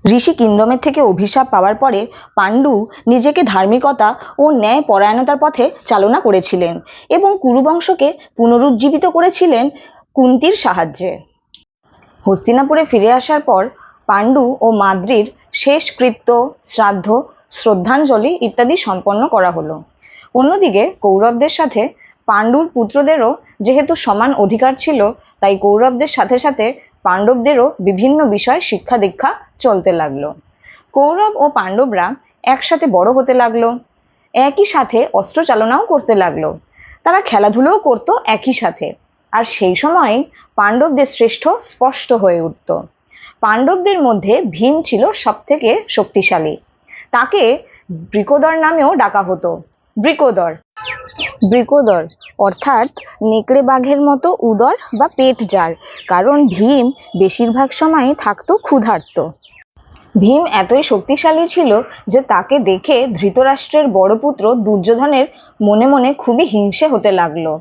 ঋষি কিন্দমের থেকে অভিশাপ পাওয়ার পরে পাণ্ডু নিজেকে ধার্মিকতা ও ন্যায় পরায়ণতার পথে চালনা করেছিলেন এবং কুরুবংশকে পুনরুজ্জীবিত করেছিলেন কুন্তির সাহায্যে। হস্তিনাপুরে ফিরে আসার পর পাণ্ডু ও মাদ্রির শেষ কৃত্য, শ্রাদ্ধ, শ্রদ্ধাঞ্জলি ইত্যাদি সম্পন্ন করা হলো। অন্যদিকে কৌরবদের সাথে পাণ্ডুর পুত্রদেরও যেহেতু সমান অধিকার ছিল, তাই কৌরবদের সাথে সাথে পাণ্ডবদেরও বিভিন্ন বিষয়ে শিক্ষা দীক্ষা চলতে লাগলো। কৌরব ও পাণ্ডবরা একসাথে বড় হতে লাগলো, একই সাথে অস্ত্র চালনাও করতে লাগলো, তারা খেলাধুলোও করতো একই সাথে। আর সেই সময় পাণ্ডবদের শ্রেষ্ঠ স্পষ্ট হয়ে উঠত। পাণ্ডবদের মধ্যে ভীম ছিল সব থেকে শক্তিশালী, তাকে বৃকোদর নামেও ডাকা হতো। বৃকোদর বৃকোদর অর্থাৎ নেকড়ে বাঘের মতো উদর বা পেট যার, কারণ ভীম বেশিরভাগ সময় থাকতো ক্ষুধার্ত। ভীম এতই শক্তিশালী ছিল যে তাকে দেখে ধৃতরাষ্ট্রের বড় পুত্র দুর্যোধনের মনে মনে খুবই হিংসে হতে লাগলো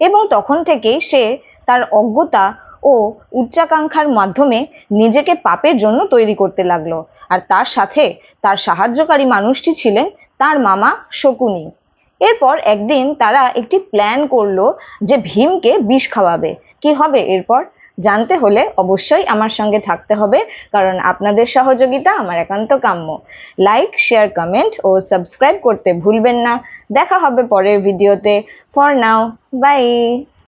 এবং তখন থেকেই সে তার অজ্ঞতা ও উচ্চাকাঙ্ক্ষার মাধ্যমে নিজেকে পাপের জন্য তৈরি করতে লাগলো। আর তার সাথে তার সাহায্যকারী মানুষটি ছিলেন তার মামা শকুনি। এরপর একদিন তারা একটি প্ল্যান করলো যে ভীমকে বিষ খাওয়াবে। কি হবে এরপর জানতে হলে অবশ্যই আমার সঙ্গে থাকতে হবে, কারণ আপনাদের সহযোগিতা আমার একান্ত কাম্য। লাইক, শেয়ার, কমেন্ট ও সাবস্ক্রাইব করতে ভুলবেন না। দেখা হবে পরের ভিডিওতে। For now, by.